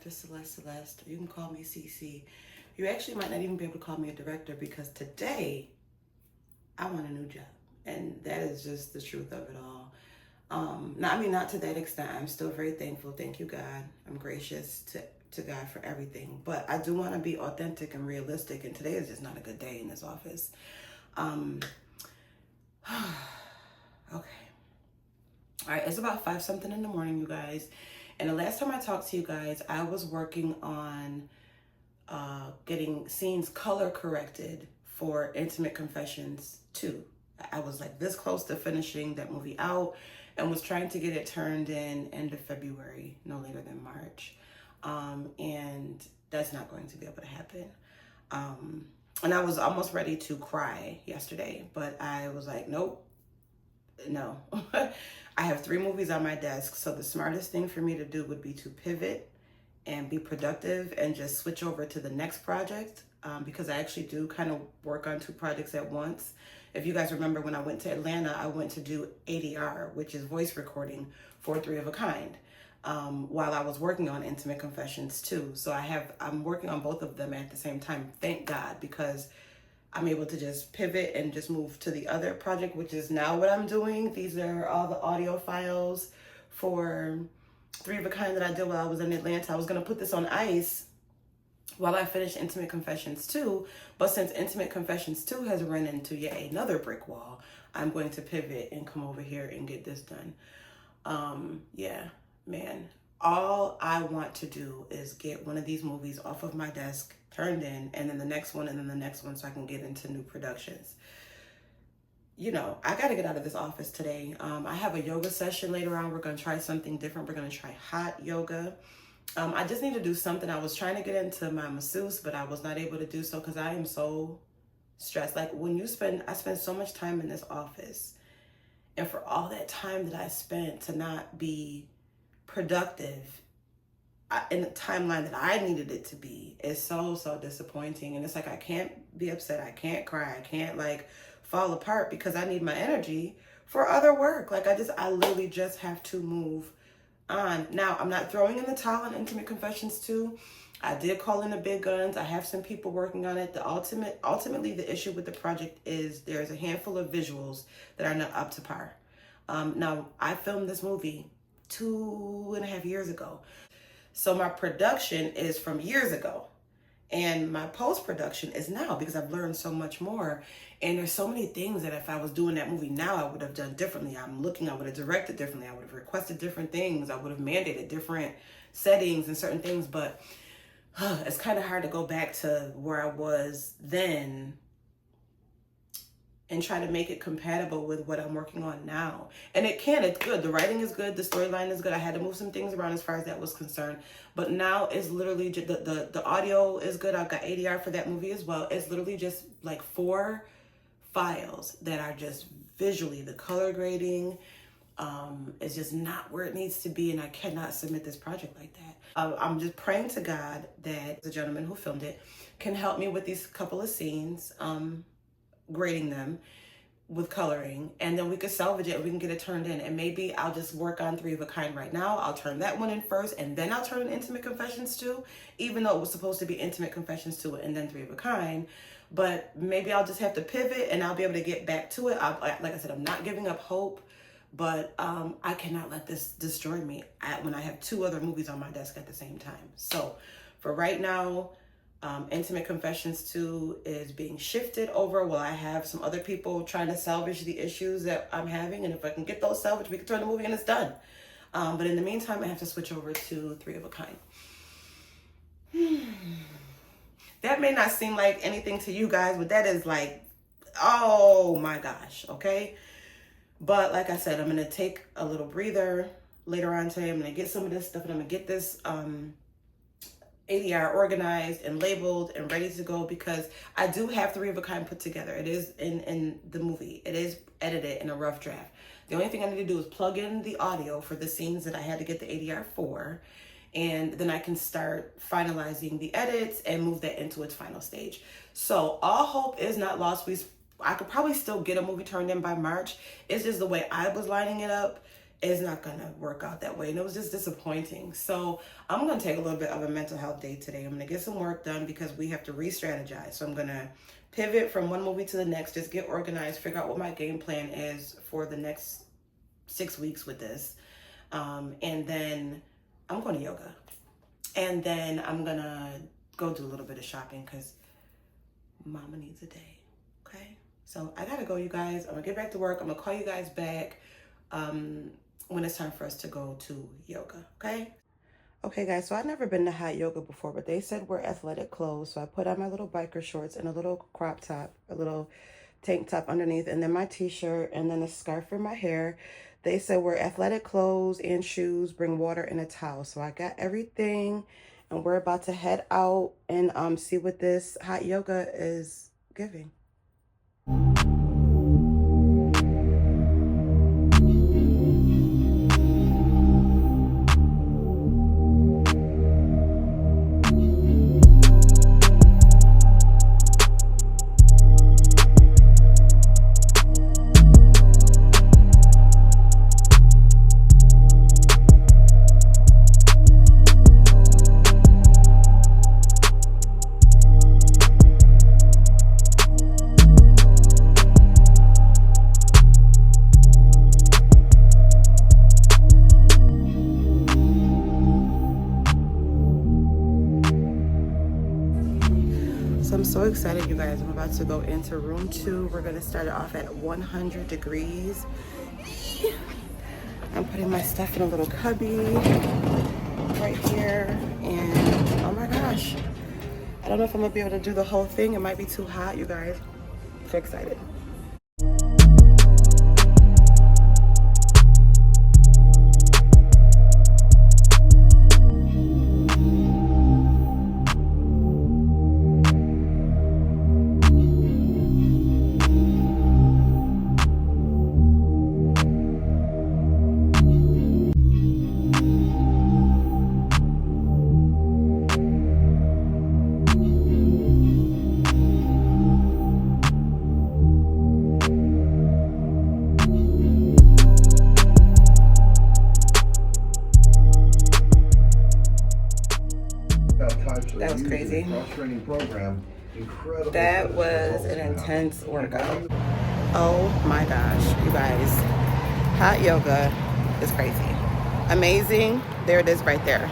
director Celeste Celeste. You can call me CC. You actually might not even be able to call me a director because today I want a new job. And that is just the truth of it all. Not to that extent. I'm still very thankful. Thank you, God. I'm gracious to God for everything. But I do want to be authentic and realistic. And today is just not a good day in this office. Okay. All right, it's about 5-something in the morning, you guys. And the last time I talked to you guys, I was working on getting scenes color corrected for Intimate Confessions 2. I was like this close to finishing that movie out and was trying to get it turned in end of February, no later than March. And that's not going to be able to happen. And I was almost ready to cry yesterday, but I was like, nope, no. I have 3 movies on my desk, so the smartest thing for me to do would be to pivot and be productive and just switch over to the next project, because I actually do kind of work on 2 projects at once. If you guys remember, when I went to Atlanta, I went to do ADR, which is voice recording for 3 of a Kind, while I was working on Intimate Confessions 2. So I'm working on both of them at the same time, thank God, because I'm able to just pivot and just move to the other project, which is now what I'm doing. These are all the audio files for 3 of a Kind that I did while I was in Atlanta. I was going to put this on ice while I finish Intimate Confessions 2, but since Intimate Confessions 2 has run into yet another brick wall, I'm going to pivot and come over here and get this done. Yeah, man, all I want to do is get one of these movies off of my desk, turned in, and then the next one, and then the next one, so I can get into new productions. You know, I got to get out of this office today. I have a yoga session later on. We're going to try something different. We're going to try hot yoga. I just need to do something. I was trying to get into my masseuse, but I was not able to do so because I am so stressed. Like I spend so much time in this office, and for all that time that I spent to not be productive in the timeline that I needed it to be, is so disappointing. And it's like, I can't be upset. I can't cry. I can't fall apart because I need my energy for other work. I literally just have to move on. Now, I'm not throwing in the towel on Intimate Confessions 2. I did call in the big guns. I have some people working on it. Ultimately, the issue with the project is there's a handful of visuals that are not up to par. Now, I filmed this movie 2.5 years ago. So my production is from years ago. And my post-production is now, because I've learned so much more. And there's so many things that if I was doing that movie now, I would have done differently. I would have directed differently. I would have requested different things. I would have mandated different settings and certain things. But it's kind of hard to go back to where I was then and try to make it compatible with what I'm working on now. And it's good. The writing is good. The storyline is good. I had to move some things around as far as that was concerned. But now it's literally just, the audio is good. I've got ADR for that movie as well. It's literally just 4 files that are just visually, the color grading is just not where it needs to be. And I cannot submit this project like that. I'm just praying to God that the gentleman who filmed it can help me with these couple of scenes, grading them with coloring, and then we could salvage it. We can get it turned in, and maybe I'll just work on 3 of a Kind right now. I'll turn that one in first, and then I'll turn in Intimate Confessions 2, even though it was supposed to be Intimate Confessions 2 and then 3 of a Kind. But maybe I'll just have to pivot, and I'll be able to get back to it. Like I said, I'm not giving up hope, but I cannot let this destroy me when I have 2 other movies on my desk at the same time. So for right now, Intimate Confessions 2 is being shifted over while I have some other people trying to salvage the issues that I'm having. And if I can get those salvaged, we can turn the movie and it's done. But in the meantime, I have to switch over to 3 of a Kind. That may not seem like anything to you guys, but that is oh my gosh, okay? But like I said, I'm going to take a little breather later on today. I'm going to get some of this stuff, and I'm going to get this ADR organized and labeled and ready to go, because I do have 3 of a Kind put together. It is in the movie. It is edited in a rough draft. The only thing I need to do is plug in the audio for the scenes that I had to get the ADR for, and then I can start finalizing the edits and move that into its final stage. So all hope is not lost. I could probably still get a movie turned in by March. It's just the way I was lining it up it's not gonna work out that way. And it was just disappointing. So I'm gonna take a little bit of a mental health day today. I'm gonna get some work done because we have to re-strategize. So I'm gonna pivot from one movie to the next, just get organized, figure out what my game plan is for the next 6 weeks with this. And then I'm going to yoga. And then I'm gonna go do a little bit of shopping because mama needs a day. Okay? So I gotta go, you guys. I'm gonna get back to work. I'm gonna call you guys back when it's time for us to go to yoga. Okay? Okay, guys, so I've never been to hot yoga before, but they said wear athletic clothes. So I put on my little biker shorts and a little crop top, a little tank top underneath, and then my t-shirt, and then a scarf for my hair. They said wear athletic clothes and shoes, bring water and a towel. So I got everything, and we're about to head out and see what this hot yoga is giving. I'm so excited, you guys. I'm about to go into room 2. We're gonna start it off at 100 degrees. I'm putting my stuff in a little cubby right here, and oh my gosh, I don't know if I'm gonna be able to do the whole thing. It might be too hot, you guys. So excited. That was crazy. That was an intense workout. Oh my gosh, you guys. Hot yoga is crazy. Amazing. There it is right there.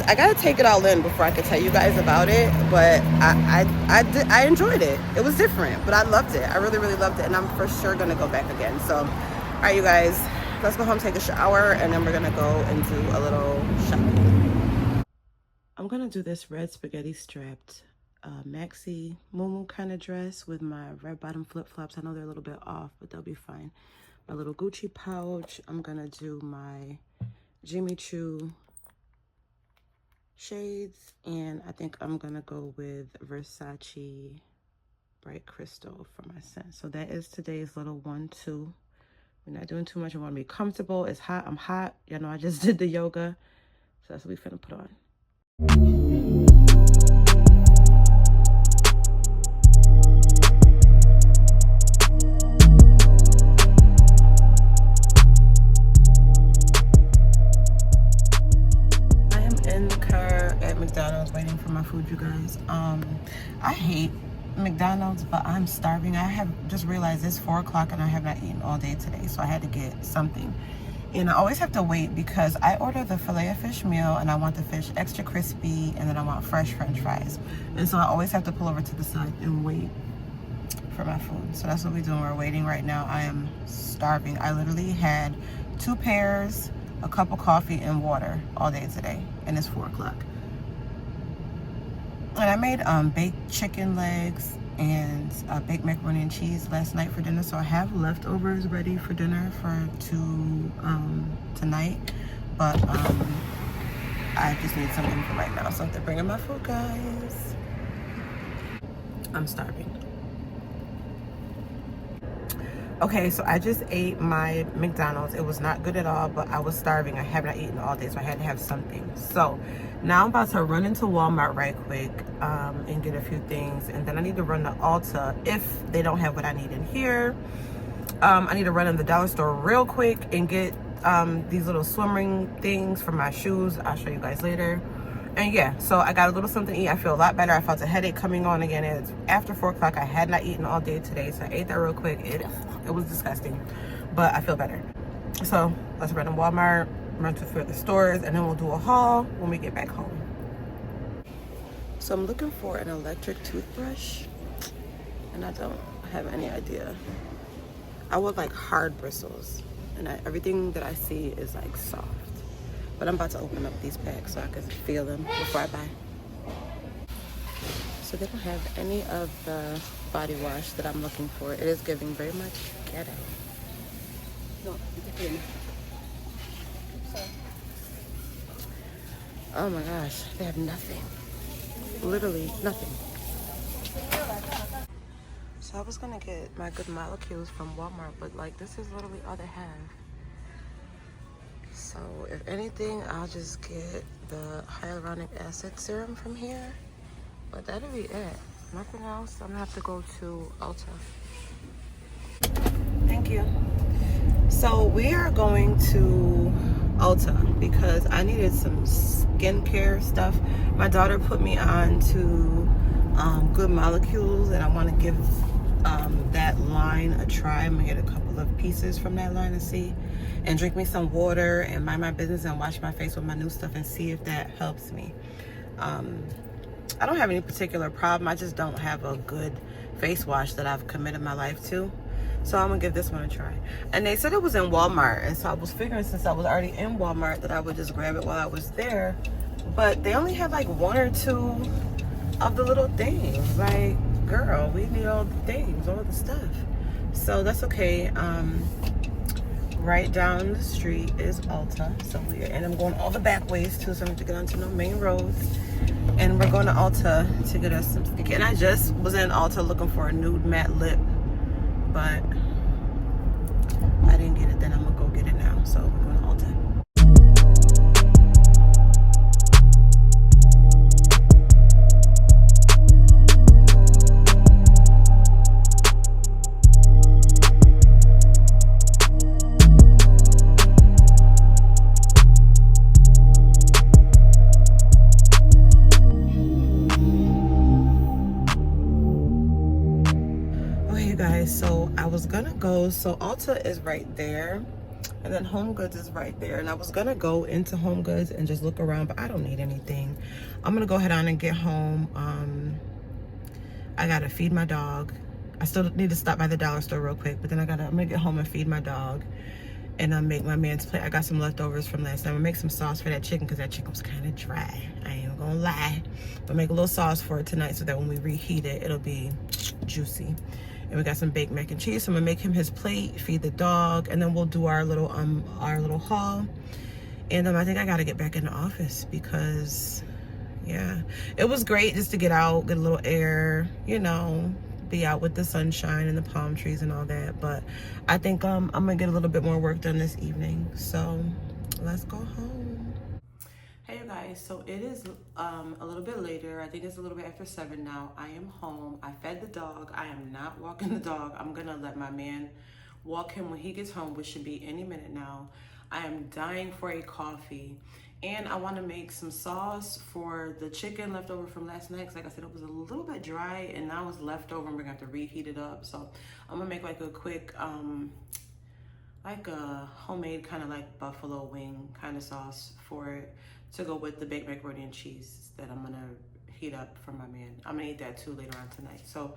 I gotta take it all in before I can tell you guys about it, but I enjoyed it. It was different, but I loved it. I really, really loved it, and I'm for sure gonna go back again. So, all right, you guys, let's go home, take a shower, and then we're gonna go and do a little shopping. I'm gonna do this red spaghetti strapped maxi muumuu kind of dress with my red bottom flip-flops. I know they're a little bit off, but they'll be fine. My little Gucci pouch. I'm gonna do my Jimmy Choo shades, and I think I'm gonna go with Versace Bright Crystal for my scent. So that is today's little 1-2. We're not doing too much. I want to be comfortable. It's hot. I'm hot. You know, I just did the yoga, so that's what we finna put on. I am in the car at McDonald's waiting for my food, you guys. I hate McDonald's, but I'm starving. I have just realized it's 4 o'clock and I have not eaten all day today, so I had to get something. And I always have to wait because I order the Filet-O-Fish meal and I want the fish extra crispy, and then I want fresh French fries. And so I always have to pull over to the side and wait for my food. So that's what we're doing. We're waiting right now. I am starving. I literally had 2 pears, a cup of coffee, and water all day today, and it's 4 o'clock. And I made baked chicken legs and baked macaroni and cheese last night for dinner, so I have leftovers ready for dinner for tonight, but I just need something for right now, so they're bringing my food, guys. I'm starving. Okay, so I just ate my McDonald's. It was not good at all, but I was starving. I have not eaten all day, so I had to have something. So now I'm about to run into Walmart right quick and get a few things, and then I need to run to Ulta if they don't have what I need in here. I need to run in the dollar store real quick and get these little swimming things for my shoes. I'll show you guys later. And yeah, so I got a little something to eat. I feel a lot better. I felt a headache coming on again. It's after 4 o'clock. I had not eaten all day today, so I ate that real quick. It was disgusting, but I feel better. So let's run to Walmart, run to a few other stores, and then we'll do a haul when we get back home. So I'm looking for an electric toothbrush, and I don't have any idea. I would like hard bristles, and everything that I see is like soft. But I'm about to open up these packs so I can feel them before I buy. So they don't have any of the body wash that I'm looking for. It is giving very much ghetto. No, oh my gosh, they have nothing. Literally nothing. So I was gonna get my good molecules from Walmart, but like this is literally all they have. So if anything, I'll just get the hyaluronic acid serum from here. But that'll be it. Nothing else. I'm gonna have to go to Ulta. Thank you. So we are going to Ulta because I needed some skincare stuff. My daughter put me on to Good Molecules, and I want to give that line a try. I'm gonna get a couple of pieces from that line and see, and drink me some water and mind my business and wash my face with my new stuff and see if that helps me. I don't have any particular problem. I just don't have a good face wash that I've committed my life to. So I'm gonna give this one a try. And they said it was in Walmart, and so I was figuring since I was already in Walmart that I would just grab it while I was there. But they only had like 1 or 2 of the little things. Like, girl, we need all the things, all the stuff. So that's okay. Right down the street is Ulta. So and I'm going all the back ways too, so I'm going to get onto no main roads. And we're going to Ulta to get us some skincare. And I just was in Ulta looking for a nude matte lip, but I didn't get it then. I'm gonna go get it now. So we're going to Ulta. So I was gonna go, so Ulta is right there, and then Home Goods is right there, and I was gonna go into Home Goods and just look around, but I don't need anything. I'm gonna go ahead on and get home. I gotta feed my dog. I still need to stop by the dollar store real quick, but then I'm gonna get home and feed my dog, and make my man's plate. I got some leftovers from last time. I'm gonna make some sauce for that chicken because that chicken was kind of dry. I ain't gonna lie, but make a little sauce for it tonight so that when we reheat it, it'll be juicy. And we got some baked mac and cheese. So I'm gonna make him his plate, feed the dog, and then we'll do our little haul. And I think I gotta get back in the office because, yeah, it was great just to get out, get a little air, you know, be out with the sunshine and the palm trees and all that. But I think I'm gonna get a little bit more work done this evening. So let's go home. Hey you guys, so it is a little bit later. I think it's a little bit after 7 now. I am home. I fed the dog. I am not walking the dog. I'm gonna let my man walk him when he gets home, which should be any minute now. I am dying for a coffee, and I want to make some sauce for the chicken left over from last night. Cause like I said, it was a little bit dry, and now it's left over, and we're gonna have to reheat it up. So I'm gonna make like a quick like a homemade kind of like buffalo wing kind of sauce for it to go with the baked macaroni and cheese that I'm gonna heat up for my man. I'm gonna eat that too later on tonight. So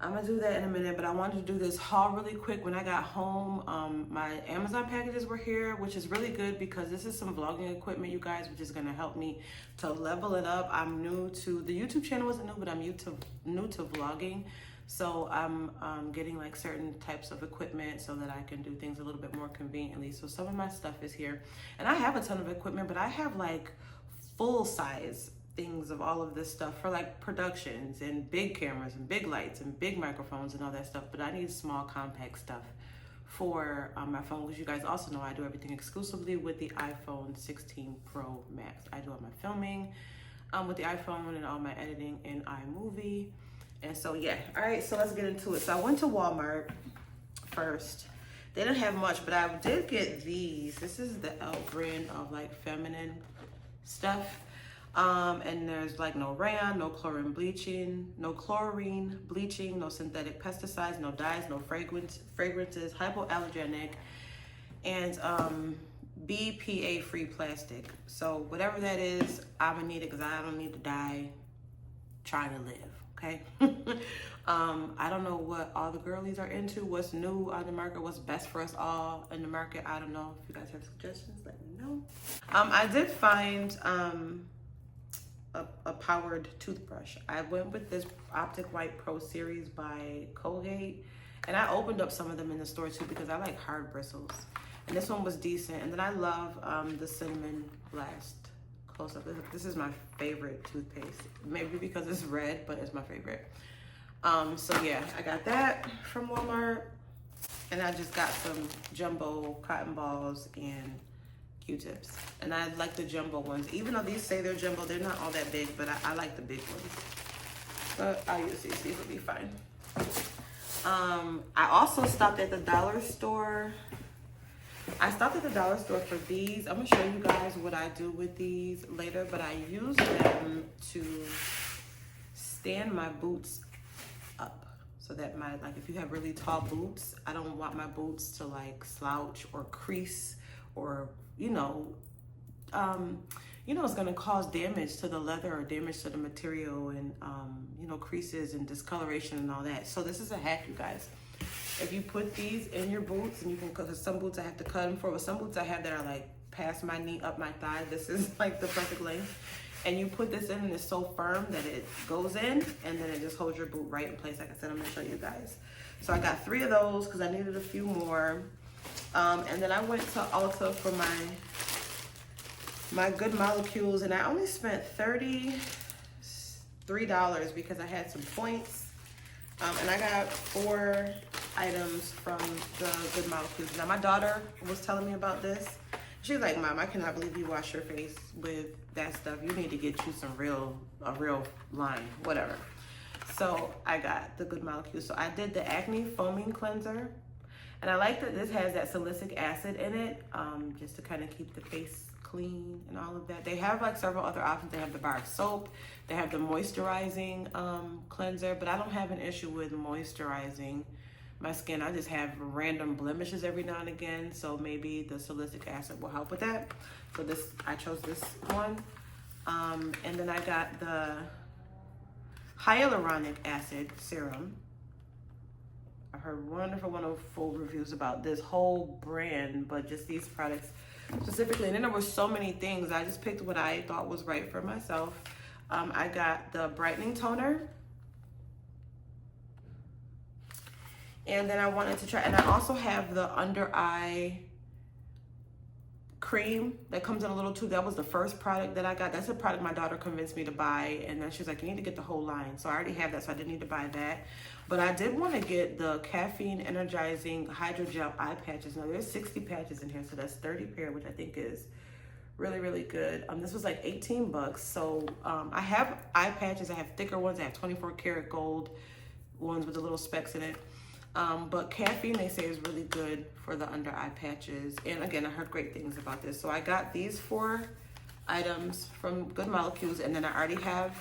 I'm gonna do that in a minute, but I wanted to do this haul really quick. When I got home, my Amazon packages were here, which is really good because this is some vlogging equipment, you guys, which is gonna help me to level it up. I'm new to, the YouTube channel wasn't new, but I'm new to vlogging. So I'm getting like certain types of equipment so that I can do things a little bit more conveniently. So some of my stuff is here, and I have a ton of equipment, but I have like full size things of all of this stuff for like productions and big cameras and big lights and big microphones and all that stuff. But I need small compact stuff for my phone, because you guys also know I do everything exclusively with the iPhone 16 Pro Max. I do all my filming with the iPhone and all my editing in iMovie. And so, yeah. All right, so let's get into it. So I went to Walmart first. They didn't have much, but I did get these. This is the Elf brand of like feminine stuff. And there's like no rayon, no chlorine bleaching, no synthetic pesticides, no dyes, no fragrances, hypoallergenic, and BPA free plastic. So whatever that is, I'm gonna need it because I don't need to die trying to live, okay? I don't know what all the girlies are into, what's new on the market, what's best for us all in the market. I don't know. If you guys have suggestions, let me know. I did find a powered toothbrush. I went with this Optic White Pro Series by Colgate, and I opened up some of them in the store too because I like hard bristles. And this one was decent. And then I love the Cinnamon Blast Close Up. This is my favorite toothpaste. Maybe because it's red, but it's my favorite. So yeah, I got that from Walmart. And I just got some jumbo cotton balls and Q-tips. And I like the jumbo ones. Even though these say they're jumbo, they're not all that big, but I like the big ones. But I'll use these will be fine. I also stopped at the dollar store. I stopped at the dollar store for these. I'm gonna show you guys what I do with these later, but I use them to stand my boots up so that if you have really tall boots, I don't want my boots to like slouch or crease or, it's gonna cause damage to the leather or damage to the material and, creases and discoloration and all that. So this is a hack, you guys. If you put these in your boots, and you can cut, because some boots I have to cut them for, but some boots I have that are like past my knee, up my thigh. This is like the perfect length. And you put this in and it's so firm that it goes in and then it just holds your boot right in place. Like I said, I'm gonna show you guys. So I got 3 of those because I needed a few more. And then I went to Ulta for my Good Molecules, and I only spent $33 because I had some points. And I got 4 items from the Good Molecules. Now my daughter was telling me about this. She's like, Mom, I cannot believe you wash your face with that stuff. You need to get you a real line, whatever. So I got the Good Molecules. So I did the Acne Foaming Cleanser. And I like that this has that salicylic acid in it, just to kind of keep the face clean and all of that. They have like several other options. They have the bar soap. They have the moisturizing cleanser, but I don't have an issue with moisturizing my skin. I just have random blemishes every now and again, so maybe the salicylic acid will help with that. So I chose this one. And then I got the hyaluronic acid serum. I heard wonderful reviews about this whole brand, but just these products specifically. And then there were so many things. I just picked what I thought was right for myself. I got the brightening toner. And then I wanted to try, and I also have the under eye cream that comes in a little tube. That was the first product that I got. That's a product my daughter convinced me to buy, and then she was like, you need to get the whole line. So I already have that, so I didn't need to buy that. But I did want to get the caffeine energizing hydrogel eye patches. Now there's 60 patches in here, so that's 30 pair, which I think is really good. This was like 18 bucks. So I have eye patches. I have thicker ones. I have 24 karat gold ones with the little specks in it. But caffeine, they say, is really good for the under eye patches. And again, I heard great things about this. So I got these 4 items from Good Molecules, and then I already have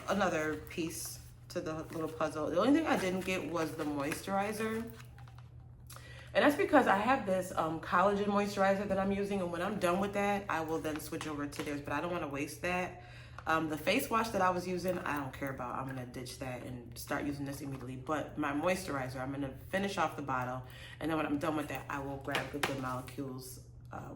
another piece to the little puzzle. The only thing I didn't get was the moisturizer. And that's because I have this collagen moisturizer that I'm using, and when I'm done with that, I will then switch over to theirs, but I don't want to waste that. The face wash that I was using, I don't care about. I'm gonna ditch that and start using this immediately. But my moisturizer, I'm gonna finish off the bottle, and then when I'm done with that, I will grab the Good Molecules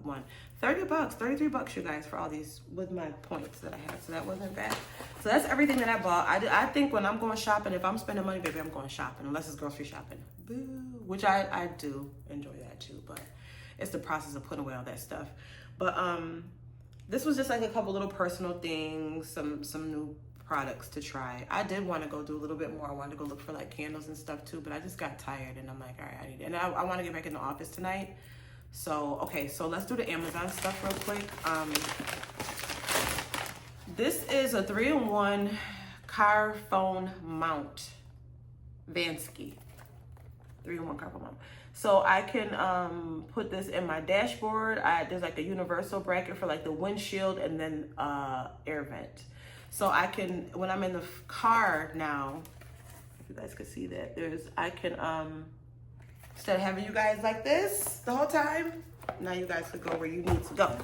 one. 30 bucks, 33 bucks, you guys, for all these with my points that I had. So that wasn't bad. So that's everything that I bought. I think when I'm going shopping, if I'm spending money, baby, I'm going shopping, unless it's grocery shopping. Boo. Which I do enjoy that too, but it's the process of putting away all that stuff. But this was just like a couple little personal things, some new products to try. I did want to go do a little bit more. I wanted to go look for like candles and stuff too, but I just got tired, and I'm like, all right, I need it. And I want to get back in the office tonight. So, okay, so let's do the Amazon stuff real quick. This is a 3-in-1 car phone mount. Vansky 3-in-1 carpet bomb. So I can put this in my dashboard. There's like a universal bracket for like the windshield and then air vent. So I can, when I'm in the car now, if you guys could see that, I can, instead of having you guys like this the whole time, now you guys could go where you need to go.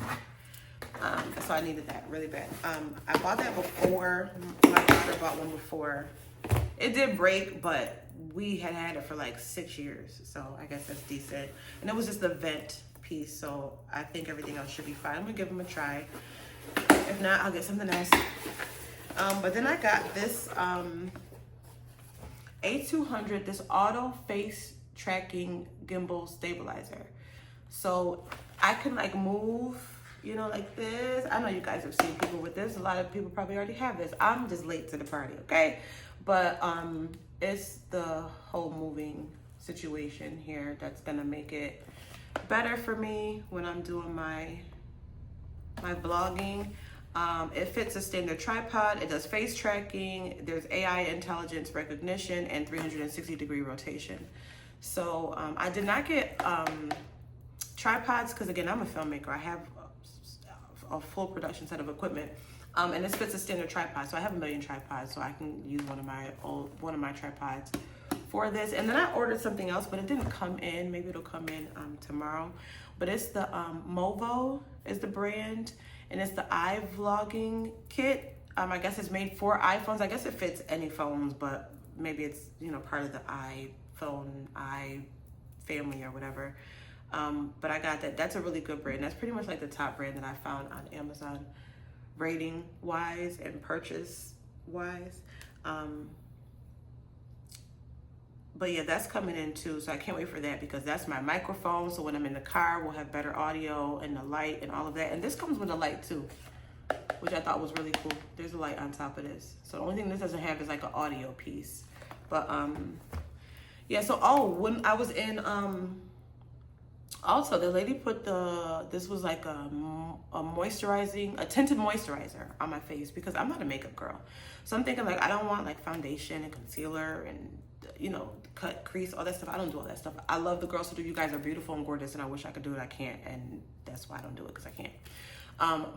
So I needed that really bad. I bought that before. My daughter bought one before. It did break, but we had it for like 6 years. So I guess that's decent. And it was just the vent piece. So I think everything else should be fine. I'm gonna give them a try. If not, I'll get something else. But then I got this A200, this auto face tracking gimbal stabilizer. So I can like move, you know, like this. I know you guys have seen people with this. A lot of people probably already have this. I'm just late to the party, okay? But it's the whole moving situation here that's gonna make it better for me when I'm doing my vlogging. It fits a standard tripod. It does face tracking. There's AI intelligence recognition and 360-degree rotation. So I did not get tripods because, again, I'm a filmmaker. I have a full production set of equipment, and this fits a standard tripod. So I have a million tripods, so I can use one of my tripods for this. And then I ordered something else, but it didn't come in. Maybe it'll come in tomorrow. But it's the Movo is the brand, and it's the iVlogging kit. I guess it's made for iPhones. I guess it fits any phones, but maybe it's, you know, part of the iPhone family or whatever. But I got that. That's a really good brand. That's pretty much like the top brand that I found on Amazon, rating wise and purchase wise. But yeah, that's coming in too. So I can't wait for that because that's my microphone. So when I'm in the car, we'll have better audio and the light and all of that. And this comes with a light too, which I thought was really cool. There's a light on top of this. So the only thing this doesn't have is like an audio piece. But yeah, so when I was in also the lady put this was like a tinted moisturizer on my face because I'm not a makeup girl. So I'm thinking like I don't want like foundation and concealer and, you know, cut, crease, all that stuff. I don't do all that stuff. I love the girls who do. You guys are beautiful and gorgeous, and I wish I could do it. I can't, and that's why I don't do it, because I can't.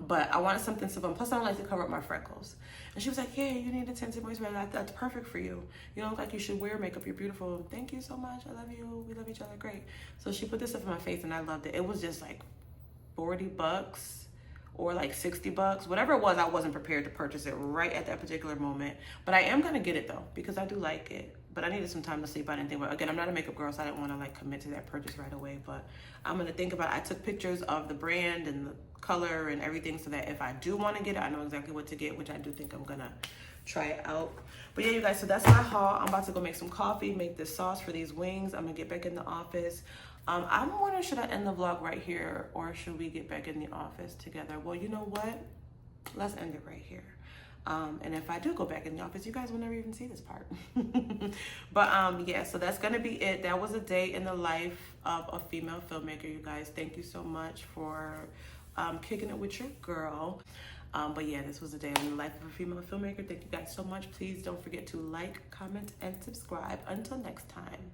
But I wanted something simple. Plus, I don't like to cover up my freckles. And she was like, "Yeah, you need a tinted moisturizer. That's perfect for you. You don't look like you should wear makeup. You're beautiful. Thank you so much. I love you. We love each other. Great." So she put this stuff in my face, and I loved it. It was just like $40 or like $60, whatever it was. I wasn't prepared to purchase it right at that particular moment, but I am gonna get it though because I do like it. But I needed some time to sleep. I didn't think about it. Again, I'm not a makeup girl, so I didn't want to like commit to that purchase right away. But I'm gonna think about it. I took pictures of the brand and the color and everything so that if I do want to get it, I know exactly what to get, which I do think I'm gonna try it out. But yeah, you guys, so that's my haul. I'm about to go make some coffee, make this sauce for these wings. I'm gonna get back in the office. I'm wondering, should I end the vlog right here or should we get back in the office together? Well, you know what? Let's end it right here. And if I do go back in the office, you guys will never even see this part. But yeah, so that's gonna be it. That was a day in the life of a female filmmaker, you guys. Thank you so much for kicking it with your girl. But yeah, this was a day in the life of a female filmmaker. Thank you guys so much. Please don't forget to like, comment, and subscribe. Until next time.